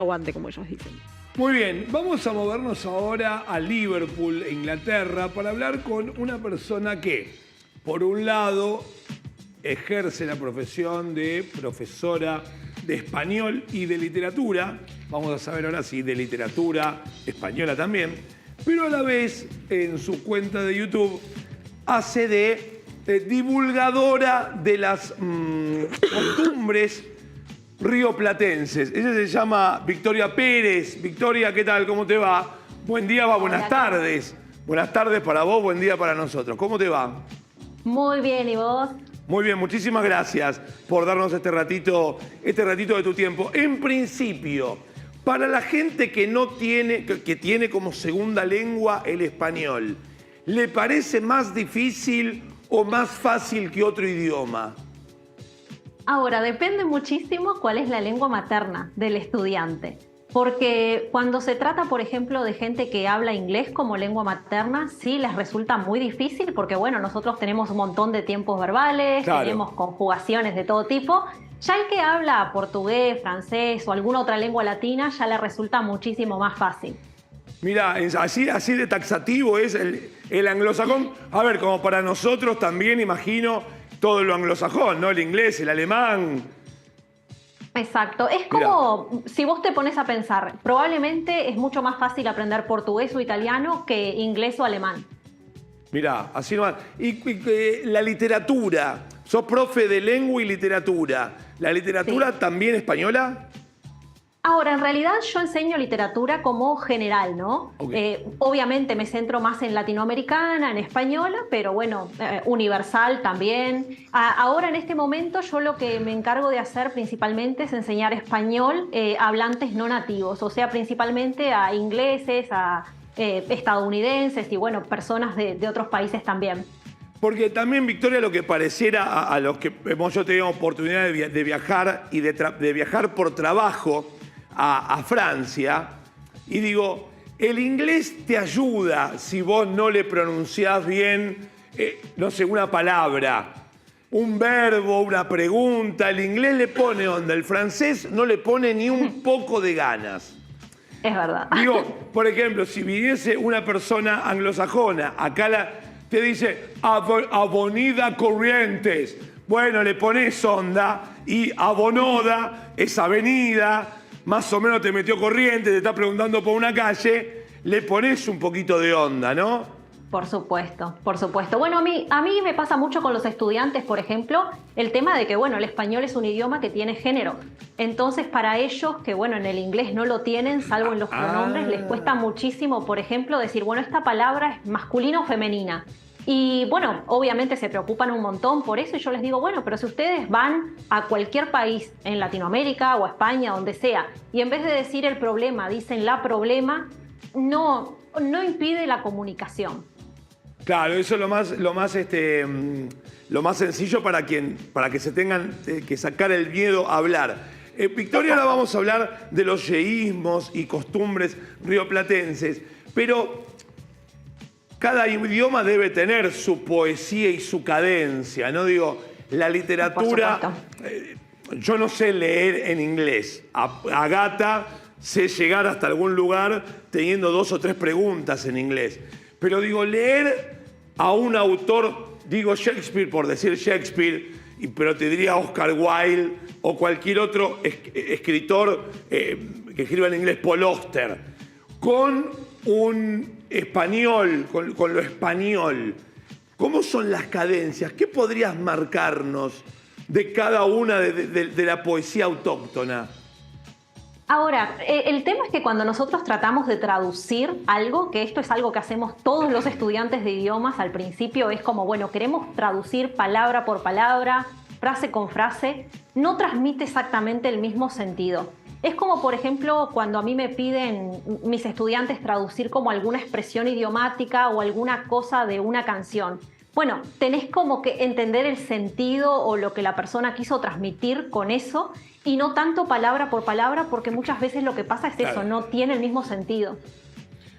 aguante, como ellos dicen. Muy bien, vamos a movernos ahora a Liverpool, Inglaterra, para hablar con una persona que, por un lado, ejerce la profesión de profesora de español y de literatura. Vamos a saber ahora si de literatura española también. Pero a la vez, en su cuenta de YouTube, hace de divulgadora de las costumbres rioplatenses. Ella se llama Victoria Pérez. Victoria, ¿qué tal? ¿Cómo te va? Buen día, buenas tardes. Buenas tardes para vos, buen día para nosotros. ¿Cómo te va? Muy bien, ¿y vos? Muy bien, muchísimas gracias por darnos este ratito de tu tiempo. En principio, para la gente que no tiene, que tiene como segunda lengua el español, ¿le parece más difícil o más fácil que otro idioma? Ahora, depende muchísimo cuál es la lengua materna del estudiante. Porque cuando se trata, por ejemplo, de gente que habla inglés como lengua materna, sí les resulta muy difícil porque, bueno, nosotros tenemos un montón de tiempos verbales, claro, tenemos conjugaciones de todo tipo. Ya el que habla portugués, francés o alguna otra lengua latina ya le resulta muchísimo más fácil. Mira, así de taxativo es el anglosajón. A ver, como para nosotros también, imagino, todo lo anglosajón, ¿no? El inglés, el alemán. Exacto, es como si vos te pones a pensar, probablemente es mucho más fácil aprender portugués o italiano que inglés o alemán. Mirá, así nomás. Y la literatura, sos profe de lengua y literatura. ¿La literatura Sí. también española? Ahora, en realidad yo enseño literatura como general, ¿no? Okay. Obviamente me centro más en latinoamericana, en española, pero bueno, universal también. Ahora, en este momento, yo lo que me encargo de hacer principalmente es enseñar español a hablantes no nativos, o sea, principalmente a ingleses, a estadounidenses y bueno, personas de otros países también. Porque también, Victoria, lo que pareciera a los que hemos yo tenido oportunidad de viajar y de viajar por trabajo a Francia, y digo, el inglés te ayuda si vos no le pronunciás bien, no sé, una palabra, un verbo, una pregunta. El inglés le pone onda, el francés no le pone ni un poco de ganas. Es verdad. Digo, por ejemplo, si viniese una persona anglosajona, acá te dice Avenida Corrientes. Bueno, le pones onda y Abonoda es avenida, más o menos te metió Corrientes, te está preguntando por una calle, le pones un poquito de onda, ¿no? Por supuesto, por supuesto. Bueno, a mí me pasa mucho con los estudiantes, por ejemplo, el tema de que, bueno, el español es un idioma que tiene género. Entonces, para ellos, que, bueno, en el inglés no lo tienen, salvo en los pronombres, les cuesta muchísimo, por ejemplo, decir, bueno, esta palabra es masculina o femenina. Y, bueno, obviamente se preocupan un montón por eso y yo les digo, bueno, pero si ustedes van a cualquier país, en Latinoamérica o a España, donde sea, y en vez de decir el problema, dicen la problema, no impide la comunicación. Claro, eso es lo más sencillo para que se tengan que sacar el miedo a hablar. Victoria, ahora vamos a hablar de los yeísmos y costumbres rioplatenses, pero cada idioma debe tener su poesía y su cadencia, ¿no? Digo, la literatura, yo no sé leer en inglés. A gata sé llegar hasta algún lugar teniendo 2 o 3 preguntas en inglés. Pero digo, leer a un autor, digo Shakespeare por decir Shakespeare, pero te diría Oscar Wilde o cualquier otro escritor que escriba en inglés, Paul Auster, con un español, con lo español. ¿Cómo son las cadencias? ¿Qué podrías marcarnos de cada una de la poesía autóctona? Ahora, el tema es que cuando nosotros tratamos de traducir algo, que esto es algo que hacemos todos los estudiantes de idiomas al principio, es como, bueno, queremos traducir palabra por palabra, frase con frase, no transmite exactamente el mismo sentido. Es como, por ejemplo, cuando a mí me piden mis estudiantes traducir como alguna expresión idiomática o alguna cosa de una canción. Bueno, tenés como que entender el sentido o lo que la persona quiso transmitir con eso y no tanto palabra por palabra, porque muchas veces lo que pasa es eso, no tiene el mismo sentido.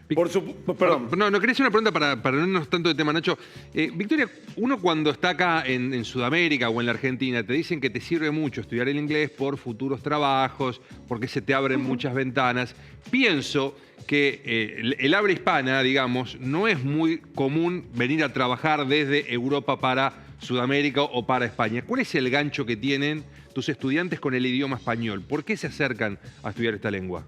Perdón. No, quería hacer una pregunta para no irnos tanto de tema, Nacho. Victoria, uno cuando está acá en Sudamérica o en la Argentina, te dicen que te sirve mucho estudiar el inglés por futuros trabajos, porque se te abren muchas ventanas. Pienso que el habla hispana, digamos, no es muy común venir a trabajar desde Europa para Sudamérica o para España. ¿Cuál es el gancho que tienen tus estudiantes con el idioma español? ¿Por qué se acercan a estudiar esta lengua?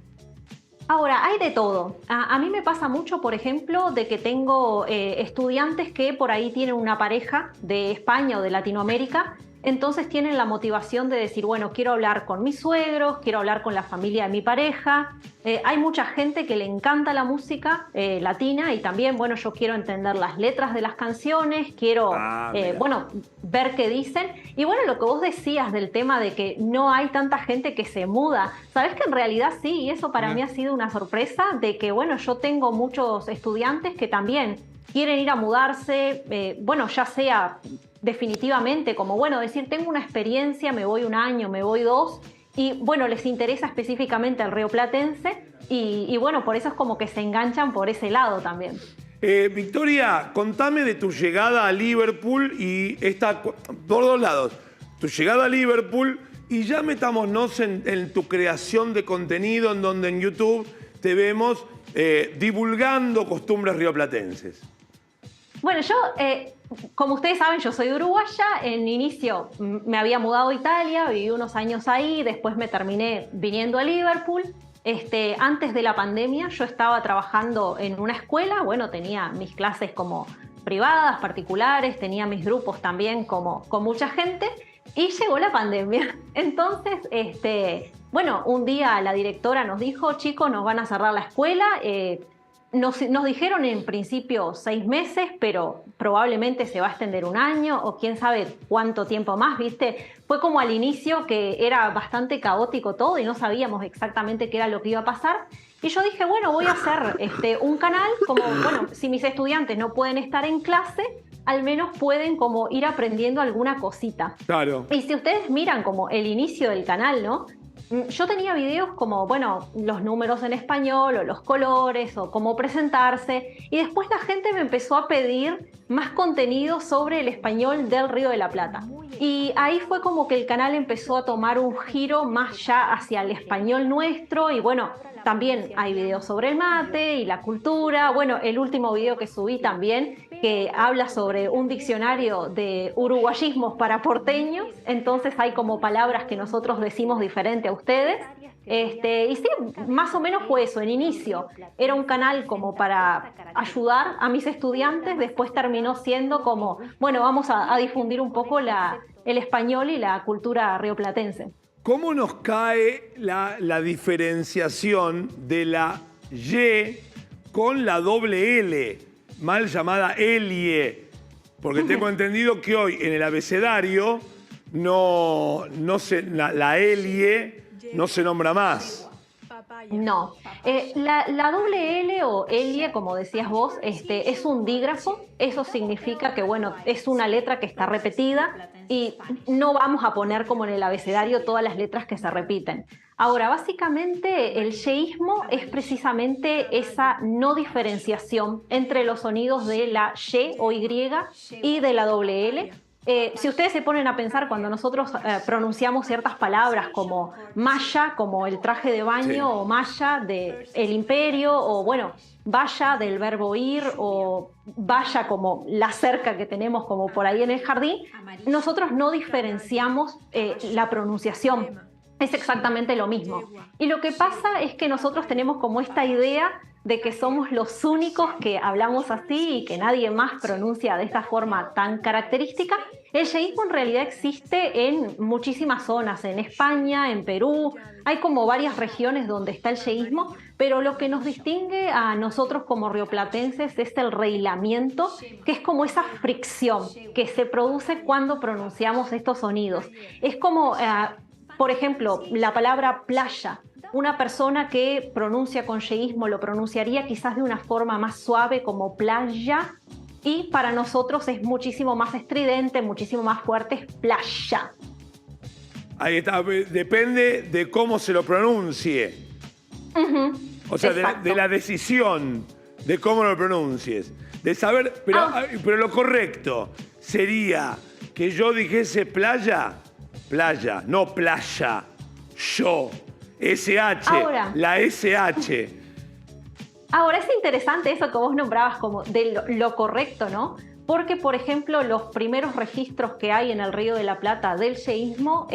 Ahora, hay de todo. A mí me pasa mucho, por ejemplo, de que tengo estudiantes que por ahí tienen una pareja de España o de Latinoamérica, entonces tienen la motivación de decir, bueno, quiero hablar con mis suegros, quiero hablar con la familia de mi pareja. Hay mucha gente que le encanta la música latina y también, bueno, yo quiero entender las letras de las canciones, quiero, bueno, ver qué dicen. Y bueno, lo que vos decías del tema de que no hay tanta gente que se muda, sabés que en realidad sí, y eso para mí ha sido una sorpresa de que, bueno, yo tengo muchos estudiantes que también quieren ir a mudarse, bueno, ya sea definitivamente, como bueno, decir, tengo una experiencia, me voy 1 año, me voy 2, y bueno, les interesa específicamente el rioplatense, y bueno, por eso es como que se enganchan por ese lado también. Victoria, contame de tu llegada a Liverpool y por 2 lados. Tu llegada a Liverpool y ya metámonos en tu creación de contenido, en donde en YouTube te vemos divulgando costumbres rioplatenses. Bueno, yo, como ustedes saben, yo soy uruguaya. En inicio me había mudado a Italia, viví unos años ahí, después me terminé viniendo a Liverpool. Antes de la pandemia yo estaba trabajando en una escuela, bueno, tenía mis clases como privadas, particulares, tenía mis grupos también como con mucha gente y llegó la pandemia. Entonces, bueno, un día la directora nos dijo, chicos, nos van a cerrar la escuela. Nos dijeron en principio 6 meses, pero probablemente se va a extender 1 año o quién sabe cuánto tiempo más, ¿viste? Fue como al inicio que era bastante caótico todo y no sabíamos exactamente qué era lo que iba a pasar. Y yo dije, bueno, voy a hacer un canal como, bueno, si mis estudiantes no pueden estar en clase, al menos pueden como ir aprendiendo alguna cosita. Claro. Y si ustedes miran como el inicio del canal, ¿no? Yo tenía videos como, bueno, los números en español o los colores o cómo presentarse y después la gente me empezó a pedir más contenido sobre el español del Río de la Plata. Y ahí fue como que el canal empezó a tomar un giro más ya hacia el español nuestro y bueno, también hay videos sobre el mate y la cultura. Bueno, el último video que subí también, que habla sobre un diccionario de uruguayismos para porteños. Entonces hay como palabras que nosotros decimos diferente a ustedes. Y sí, más o menos fue eso, en inicio. Era un canal como para ayudar a mis estudiantes, después terminó siendo como, bueno, vamos a difundir un poco el español y la cultura rioplatense. ¿Cómo nos cae la diferenciación de la Y con la doble L, mal llamada Elie? Porque tengo entendido que hoy en el abecedario la Elie no se nombra más. No, la doble L o Elie, como decías vos, es un dígrafo. Eso significa que, bueno, es una letra que está repetida y no vamos a poner como en el abecedario todas las letras que se repiten. Ahora, básicamente el yeísmo es precisamente esa no diferenciación entre los sonidos de la Y o Y y de la doble L. Si ustedes se ponen a pensar cuando nosotros pronunciamos ciertas palabras como malla, como el traje de baño, sí, o malla del imperio, o bueno, vaya del verbo ir, o vaya como la cerca que tenemos como por ahí en el jardín, nosotros no diferenciamos la pronunciación. Es exactamente lo mismo. Y lo que pasa es que nosotros tenemos como esta idea de que somos los únicos que hablamos así y que nadie más pronuncia de esta forma tan característica. El yeísmo en realidad existe en muchísimas zonas, en España, en Perú, hay como varias regiones donde está el yeísmo, pero lo que nos distingue a nosotros como rioplatenses es el reilamiento, que es como esa fricción que se produce cuando pronunciamos estos sonidos. Es como, por ejemplo, la palabra playa. Una persona que pronuncia con yeísmo lo pronunciaría quizás de una forma más suave como playa y para nosotros es muchísimo más estridente, muchísimo más fuerte, es playa. Ahí está, depende de cómo se lo pronuncie. O sea, de la decisión. de cómo lo pronuncies. De saber, pero lo correcto sería que yo dijese playa, no playa, yo, SH, Ahora. la SH. Ahora, es interesante eso que vos nombrabas como de lo correcto, ¿no? Porque, por ejemplo, los primeros registros que hay en el Río de la Plata del yeísmo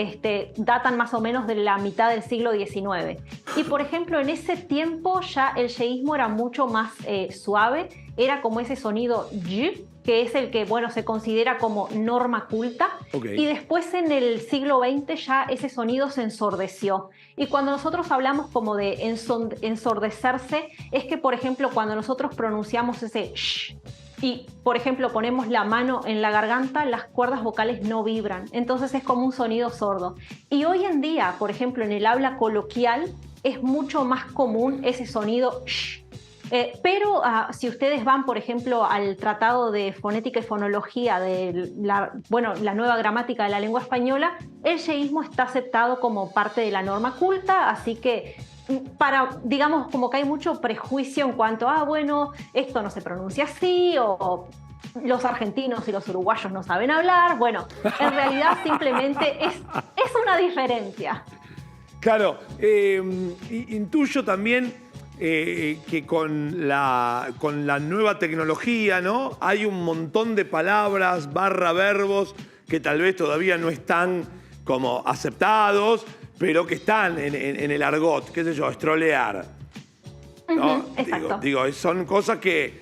datan más o menos de la mitad del siglo XIX. Y, por ejemplo, en ese tiempo ya el yeísmo era mucho más suave, era como ese sonido y, que es el que, bueno, se considera como norma culta. Okay. Y después en el siglo XX ya ese sonido se ensordeció. Y cuando nosotros hablamos como de ensordecerse, es que, por ejemplo, cuando nosotros pronunciamos ese sh, y, por ejemplo, ponemos la mano en la garganta, las cuerdas vocales no vibran. Entonces es como un sonido sordo. Y hoy en día, por ejemplo, en el habla coloquial, es mucho más común ese sonido sh. Pero si ustedes van, por ejemplo, al Tratado de Fonética y Fonología de la nueva gramática de la lengua española, el yeísmo está aceptado como parte de la norma culta, así que digamos, como que hay mucho prejuicio en cuanto a, bueno, esto no se pronuncia así, o los argentinos y los uruguayos no saben hablar. Bueno, en realidad simplemente es una diferencia. Claro, intuyo también que con la nueva tecnología, ¿no? Hay un montón de palabras, verbos, que tal vez todavía no están como aceptados, pero que están en el argot, qué sé yo, estrolear. ¿no? Exacto. Digo, son cosas que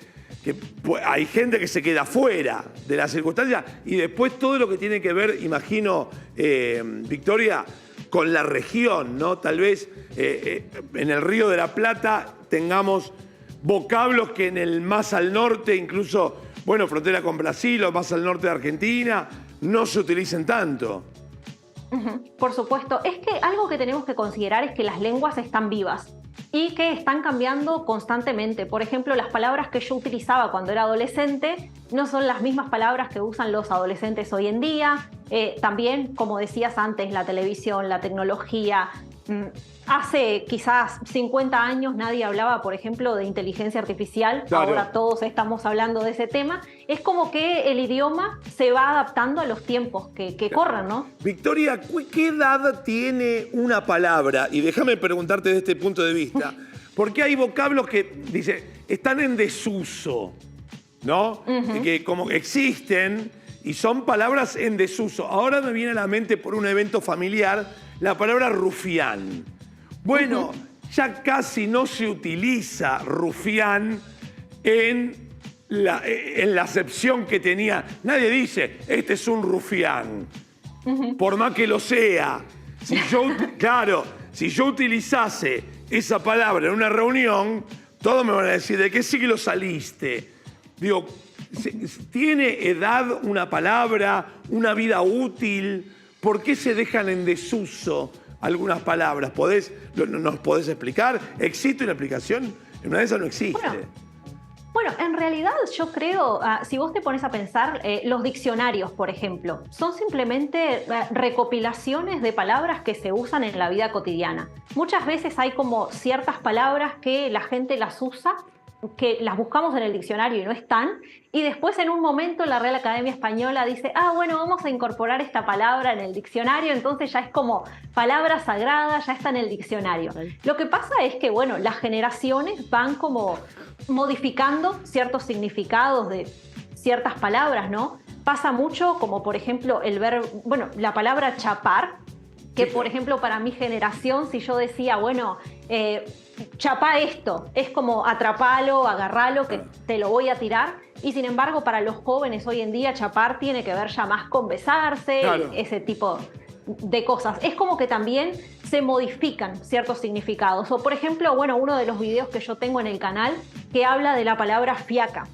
hay gente que se queda fuera de las circunstancias y después todo lo que tiene que ver, imagino, Victoria, con la región, ¿no? Tal vez en el Río de la Plata tengamos vocablos que en el más al norte, incluso, bueno, frontera con Brasil o más al norte de Argentina, no se utilicen tanto. Por supuesto. Es que algo que tenemos que considerar es que las lenguas están vivas y que están cambiando constantemente. Por ejemplo, las palabras que yo utilizaba cuando era adolescente no son las mismas palabras que usan los adolescentes hoy en día. También, como decías antes, la televisión, la tecnología. Hace quizás 50 años nadie hablaba, por ejemplo, de inteligencia artificial. Claro. Ahora todos estamos hablando de ese tema. Es como que el idioma se va adaptando a los tiempos que corren, ¿no? Victoria, ¿qué edad tiene una palabra? Y déjame preguntarte desde este punto de vista. Porque hay vocablos que, dice, están en desuso, ¿no? Que como existen y son palabras en desuso. Ahora me viene a la mente por un evento familiar la palabra rufián. Bueno, ya casi no se utiliza rufián en la acepción que tenía. Nadie dice, este es un rufián. Por más que lo sea. Claro, si yo utilizase esa palabra en una reunión, todos me van a decir, ¿de qué siglo saliste? Digo, ¿tiene edad una palabra, una vida útil? ¿Por qué se dejan en desuso algunas palabras? ¿Nos podés explicar? ¿Existe una explicación? En una de esas no existe. Bueno, en realidad yo creo, si vos te pones a pensar, los diccionarios, por ejemplo, son simplemente recopilaciones de palabras que se usan en la vida cotidiana. Muchas veces hay como ciertas palabras que la gente las usa, que las buscamos en el diccionario y no están, y después en un momento la Real Academia Española dice, bueno, vamos a incorporar esta palabra en el diccionario, entonces ya es como palabra sagrada, ya está en el diccionario. Lo que pasa es que, bueno, las generaciones van como modificando ciertos significados de ciertas palabras, ¿no? Pasa mucho como, por ejemplo, la palabra chapar, que por ejemplo para mi generación, si yo decía, bueno, chapá esto, es como atrapalo, agarralo, que te lo voy a tirar. Y sin embargo, para los jóvenes hoy en día, chapar tiene que ver ya más con besarse, claro, ese tipo de cosas. Es como que también se modifican ciertos significados. O por ejemplo, bueno, uno de los videos que yo tengo en el canal que habla de la palabra fiaca.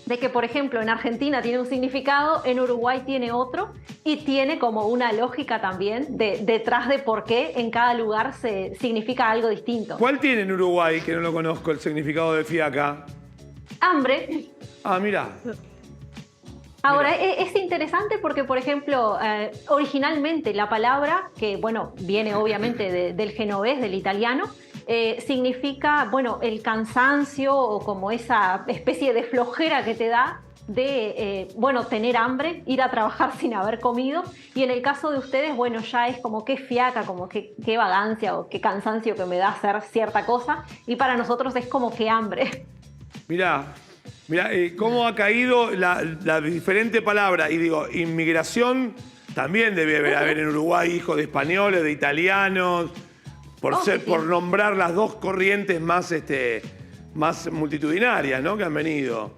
De que, por ejemplo, en Argentina tiene un significado, en Uruguay tiene otro, y tiene como una lógica también detrás de por qué en cada lugar se significa algo distinto. ¿Cuál tiene en Uruguay, que no lo conozco, el significado de fiaca? Hambre. Mira. Ahora, es interesante porque, por ejemplo, originalmente la palabra, que bueno, viene obviamente del genovés, del italiano, significa, bueno, el cansancio o como esa especie de flojera que te da de, bueno, tener hambre, ir a trabajar sin haber comido. Y en el caso de ustedes, bueno, ya es como qué fiaca, como qué vagancia o qué cansancio que me da hacer cierta cosa. Y para nosotros es como qué hambre. Mirá, cómo ha caído la diferente palabra. Y digo, inmigración también debe haber en Uruguay hijos de españoles, de italianos, por nombrar las dos corrientes más, más multitudinarias, ¿no? Que han venido.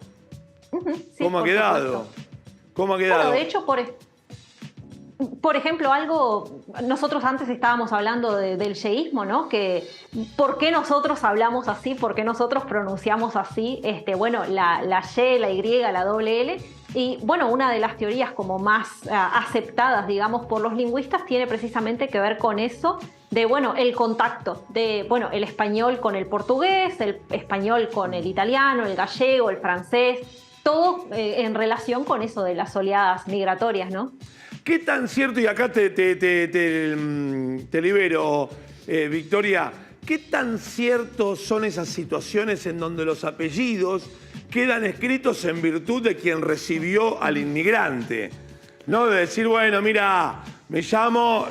Sí, ¿Cómo ha quedado? Supuesto. ¿Cómo ha quedado? Bueno, de hecho, por ejemplo, nosotros antes estábamos hablando del yeísmo, ¿no? Que ¿por qué nosotros hablamos así? ¿Por qué nosotros pronunciamos así? Bueno, la Y, la Y, la doble L. Y bueno, una de las teorías como más aceptadas, digamos, por los lingüistas tiene precisamente que ver con eso de, bueno, el contacto de, bueno, el español con el portugués, el español con el italiano, el gallego, el francés, todo en relación con eso de las oleadas migratorias, ¿no? ¿Qué tan cierto, y acá te libero, Victoria, qué tan ciertos son esas situaciones en donde los apellidos quedan escritos en virtud de quien recibió al inmigrante? ¿No? De decir, bueno, mira, me llamo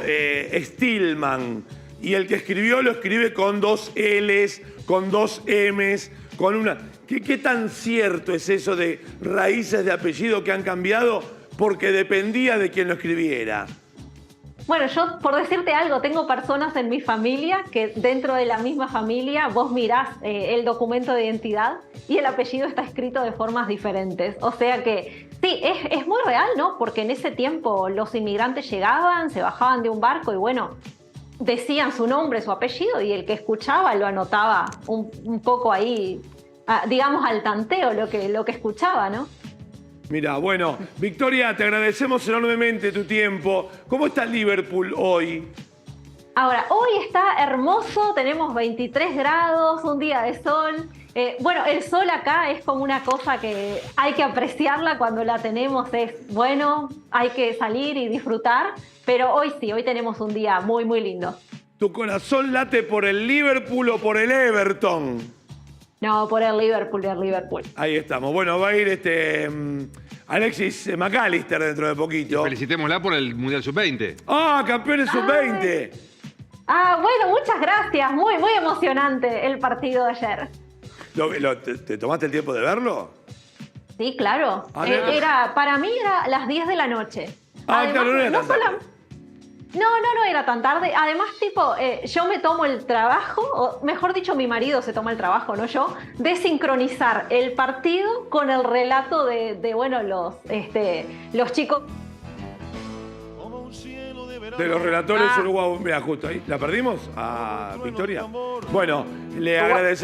Stillman, y el que escribió lo escribe con 2 L's, con 2 M's, con una... ¿Qué tan cierto es eso de raíces de apellido que han cambiado porque dependía de quien lo escribiera? Bueno, yo, por decirte algo, tengo personas en mi familia que dentro de la misma familia vos mirás el documento de identidad y el apellido está escrito de formas diferentes. O sea que sí, es muy real, ¿no? Porque en ese tiempo los inmigrantes llegaban, se bajaban de un barco y bueno, decían su nombre, su apellido y el que escuchaba lo anotaba un poco ahí, digamos al tanteo lo que escuchaba, ¿no? Mira, bueno, Victoria, te agradecemos enormemente tu tiempo. ¿Cómo está Liverpool hoy? Ahora, hoy está hermoso, tenemos 23 grados, un día de sol. Bueno, el sol acá es como una cosa que hay que apreciarla cuando la tenemos, es bueno, hay que salir y disfrutar, pero hoy sí, hoy tenemos un día muy, muy lindo. ¿Tu corazón late por el Liverpool o por el Everton? No, por el Liverpool, el Liverpool. Ahí estamos. Bueno, va a ir Alexis McAllister dentro de poquito. Y felicitémosla por el Mundial Sub-20. ¡Ah, campeones sub-20! Bueno, muchas gracias. Muy, muy emocionante el partido de ayer. ¿Te tomaste el tiempo de verlo? Sí, claro. Para mí era las 10 de la noche. Además, claro, no era tan tarde. No era tan tarde. Además, tipo, yo me tomo el trabajo, o mejor dicho, mi marido se toma el trabajo, no yo, de sincronizar el partido con el relato de bueno, los chicos. De los relatores uruguayos. Mira, justo ahí. ¿La perdimos? ¿A Victoria? Bueno, le agradecemos.